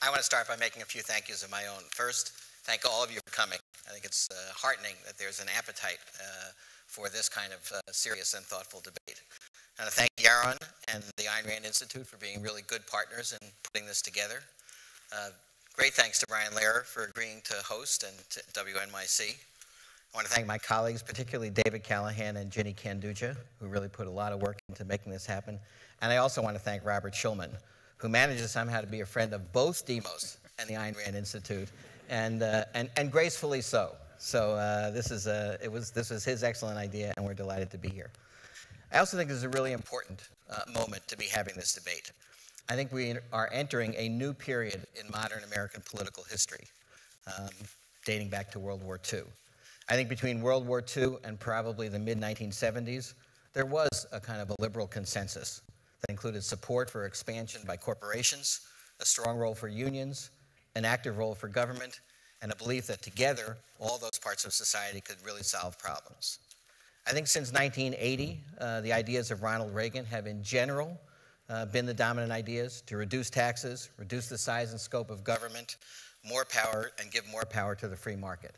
I want to start by making a few thank yous of my own. First, thank all of you for coming. I think it's heartening that there's an appetite for this kind of serious and thoughtful debate. I want to thank Yaron and the Ayn Rand Institute for being really good partners in putting this together. Great thanks to Brian Lehrer for agreeing to host and to WNYC. I want to thank my colleagues, particularly David Callahan and Ginny Kanduja, who really put a lot of work into making this happen. And I also want to thank Robert Schulman, who manages somehow to be a friend of both Demos and the Ayn Rand Institute, and gracefully so. So this was his excellent idea, and we're delighted to be here. I also think this is a really important moment to be having this debate. I think we are entering a new period in modern American political history, dating back to World War II. I think between World War II and probably the mid-1970s, there was a kind of a liberal consensus that included support for expansion by corporations, a strong role for unions, an active role for government, and a belief that together, all those parts of society could really solve problems. I think since 1980, the ideas of Ronald Reagan have in general been the dominant ideas to reduce taxes, reduce the size and scope of government, more power, and give more power to the free market.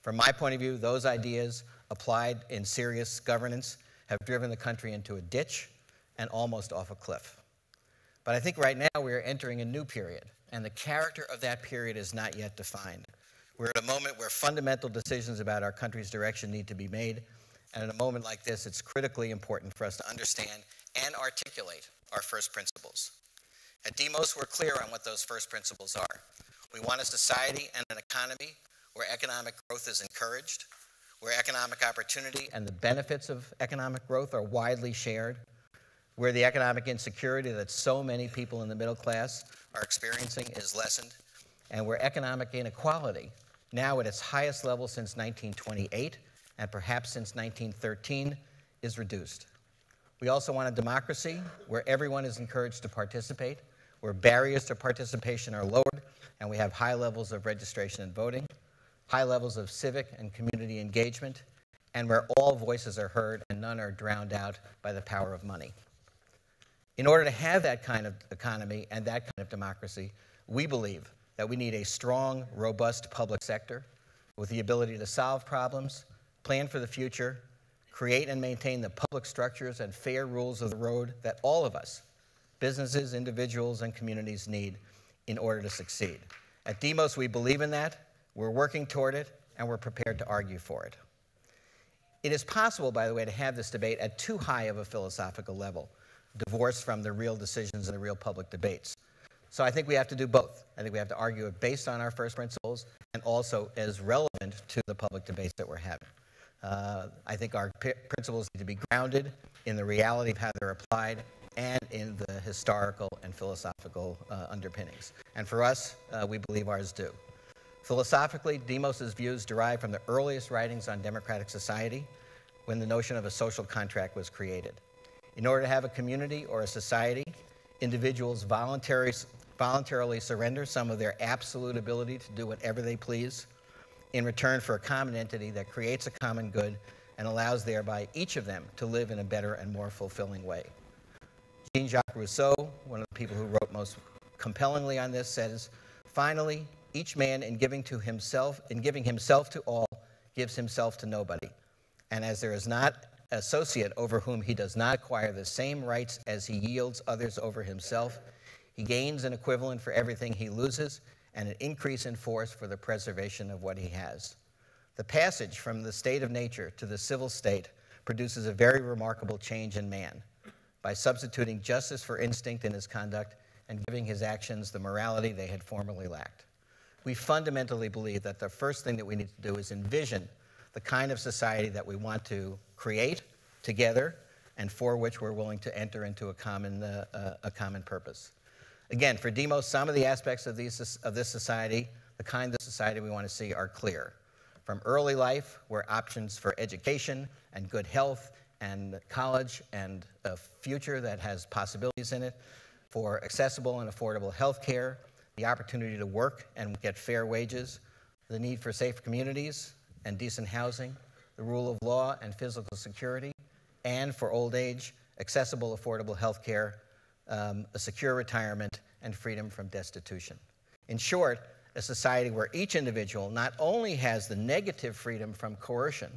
From my point of view, those ideas applied in serious governance have driven the country into a ditch and almost off a cliff. But I think right now we are entering a new period, and the character of that period is not yet defined. We're at a moment where fundamental decisions about our country's direction need to be made, and in a moment like this, it's critically important for us to understand and articulate our first principles. At Demos, we're clear on what those first principles are. We want a society and an economy where economic growth is encouraged, where economic opportunity and the benefits of economic growth are widely shared, where the economic insecurity that so many people in the middle class are experiencing is lessened, and where economic inequality, now at its highest level since 1928 and perhaps since 1913, is reduced. We also want a democracy where everyone is encouraged to participate, where barriers to participation are lowered, and we have high levels of registration and voting, high levels of civic and community engagement, and where all voices are heard and none are drowned out by the power of money. In order to have that kind of economy and that kind of democracy, we believe that we need a strong, robust public sector with the ability to solve problems, plan for the future, create and maintain the public structures and fair rules of the road that all of us, businesses, individuals, and communities need in order to succeed. At Demos, we believe in that, we're working toward it, and we're prepared to argue for it. It is possible, by the way, to have this debate at too high of a philosophical level, divorced from the real decisions and the real public debates. So I think we have to do both. I think we have to argue it based on our first principles and also as relevant to the public debates that we're having. I think our principles need to be grounded in the reality of how they're applied and in the historical and philosophical underpinnings. And for us, we believe ours do. Philosophically, Demos's views derive from the earliest writings on democratic society when the notion of a social contract was created. In order to have a community or a society, individuals voluntarily surrender some of their absolute ability to do whatever they please in return for a common entity that creates a common good and allows thereby each of them to live in a better and more fulfilling way. Jean-Jacques Rousseau, one of the people who wrote most compellingly on this, says, "Finally, each man in giving himself to all gives himself to nobody. And as there is not an associate over whom he does not acquire the same rights as he yields others over himself, he gains an equivalent for everything he loses and an increase in force for the preservation of what he has." The passage from the state of nature to the civil state produces a very remarkable change in man by substituting justice for instinct in his conduct and giving his actions the morality they had formerly lacked. We fundamentally believe that the first thing that we need to do is envision the kind of society that we want to create together and for which we're willing to enter into a common purpose. Again, for Demos, some of the aspects of this society, the kind of society we want to see, are clear. From early life, where options for education and good health and college and a future that has possibilities in it, for accessible and affordable health care, the opportunity to work and get fair wages, the need for safe communities and decent housing, the rule of law and physical security, and for old age, accessible, affordable health care, a secure retirement, and freedom from destitution. In short, a society where each individual not only has the negative freedom from coercion,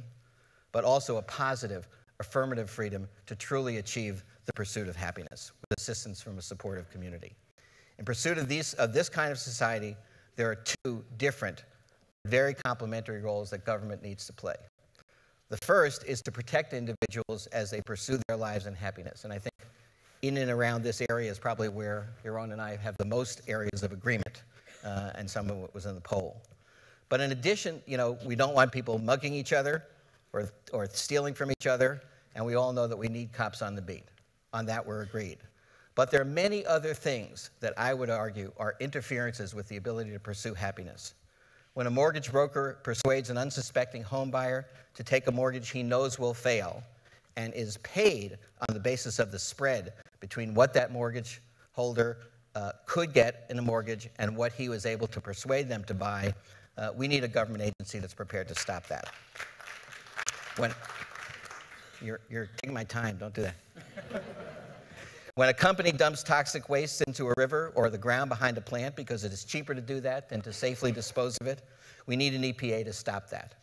but also a positive, affirmative freedom to truly achieve the pursuit of happiness with assistance from a supportive community. In pursuit of this kind of society, there are two different, very complementary roles that government needs to play. The first is to protect individuals as they pursue their lives and happiness. And I think in and around this area is probably where Yaron and I have the most areas of agreement, and some of it was in the poll. But in addition, we don't want people mugging each other or stealing from each other, and we all know that we need cops on the beat. On that, we're agreed. But there are many other things that I would argue are interferences with the ability to pursue happiness. When a mortgage broker persuades an unsuspecting home buyer to take a mortgage he knows will fail and is paid on the basis of the spread between what that mortgage holder could get in a mortgage and what he was able to persuade them to buy, we need a government agency that's prepared to stop that. You're taking my time, don't do that. When a company dumps toxic waste into a river or the ground behind a plant because it is cheaper to do that than to safely dispose of it, we need an EPA to stop that.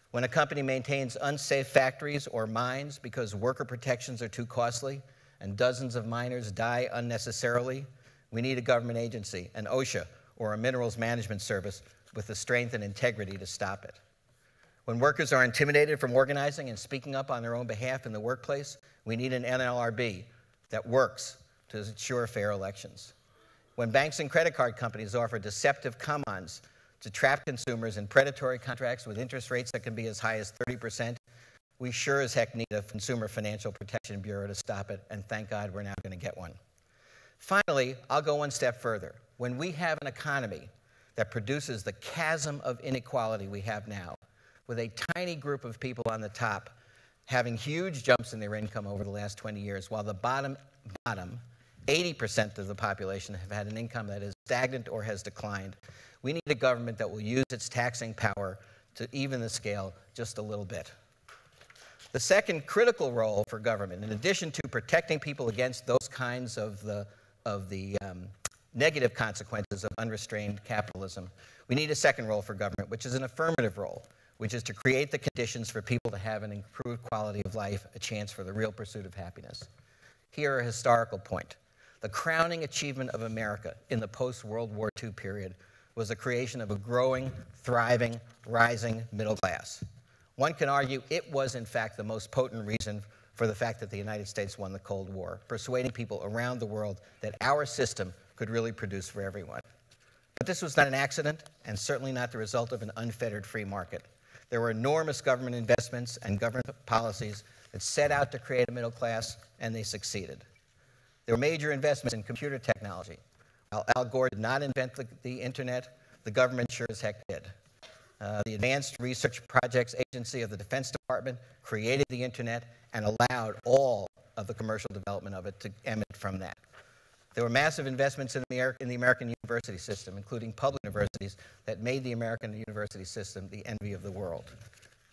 When a company maintains unsafe factories or mines because worker protections are too costly and dozens of miners die unnecessarily, we need a government agency, an OSHA or a minerals management service with the strength and integrity to stop it. When workers are intimidated from organizing and speaking up on their own behalf in the workplace, we need an NLRB that works to ensure fair elections. When banks and credit card companies offer deceptive come-ons to trap consumers in predatory contracts with interest rates that can be as high as 30%, we sure as heck need a Consumer Financial Protection Bureau to stop it, and thank God we're now going to get one. Finally, I'll go one step further. When we have an economy that produces the chasm of inequality we have now, with a tiny group of people on the top having huge jumps in their income over the last 20 years, while the bottom 80% of the population have had an income that is stagnant or has declined, we need a government that will use its taxing power to even the scale just a little bit. The second critical role for government, in addition to protecting people against those kinds of the negative consequences of unrestrained capitalism, we need a second role for government, which is an affirmative role, which is to create the conditions for people to have an improved quality of life, a chance for the real pursuit of happiness. Here, a historical point. The crowning achievement of America in the post-World War II period was the creation of a growing, thriving, rising middle class. One can argue it was, in fact, the most potent reason for the fact that the United States won the Cold War, persuading people around the world that our system could really produce for everyone. But this was not an accident, and certainly not the result of an unfettered free market. There were enormous government investments and government policies that set out to create a middle class, and they succeeded. There were major investments in computer technology. While Al Gore did not invent the internet, the government sure as heck did. The Advanced Research Projects Agency of the Defense Department created the internet and allowed all of the commercial development of it to emanate from that. There were massive investments in the American university system, including public universities, that made the American university system the envy of the world,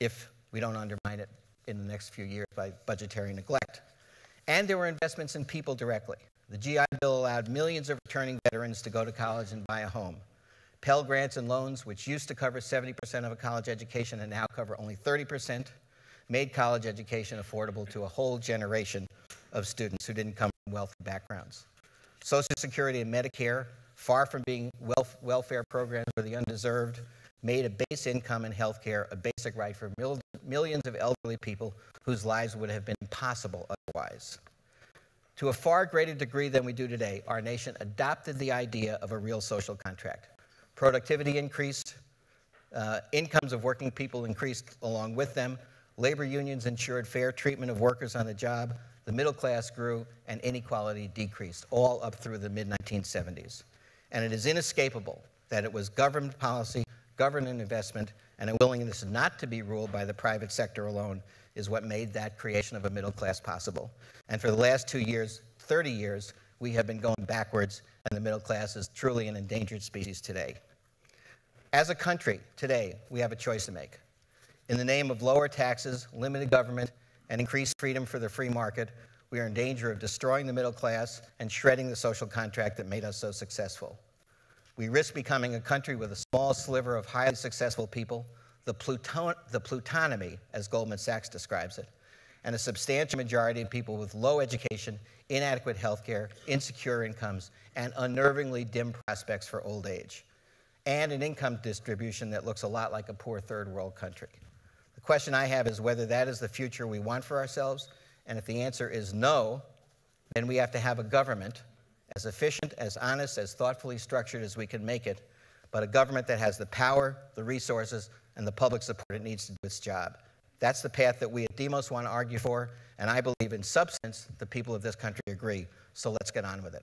if we don't undermine it in the next few years by budgetary neglect. And there were investments in people directly. The GI Bill allowed millions of returning veterans to go to college and buy a home. Pell Grants and loans, which used to cover 70% of a college education and now cover only 30%, made college education affordable to a whole generation of students who didn't come from wealthy backgrounds. Social Security and Medicare, far from being welfare programs for the undeserved, made a base income and health care a basic right for millions of elderly people whose lives would have been impossible otherwise. To a far greater degree than we do today, our nation adopted the idea of a real social contract. Productivity increased, incomes of working people increased along with them, labor unions ensured fair treatment of workers on the job, the middle class grew, and inequality decreased, all up through the mid-1970s. And it is inescapable that it was government policy, government investment, and a willingness not to be ruled by the private sector alone is what made that creation of a middle class possible. And for the last 2 years, 30 years, we have been going backwards, and the middle class is truly an endangered species today. As a country, today, we have a choice to make. In the name of lower taxes, limited government, and increased freedom for the free market, we are in danger of destroying the middle class and shredding the social contract that made us so successful. We risk becoming a country with a small sliver of highly successful people, the plutonomy, as Goldman Sachs describes it, and a substantial majority of people with low education, inadequate health care, insecure incomes, and unnervingly dim prospects for old age, and an income distribution that looks a lot like a poor third world country. The question I have is whether that is the future we want for ourselves, and if the answer is no, then we have to have a government as efficient, as honest, as thoughtfully structured as we can make it, but a government that has the power, the resources, and the public support it needs to do its job. That's the path that we at Demos want to argue for, and I believe in substance the people of this country agree, so let's get on with it.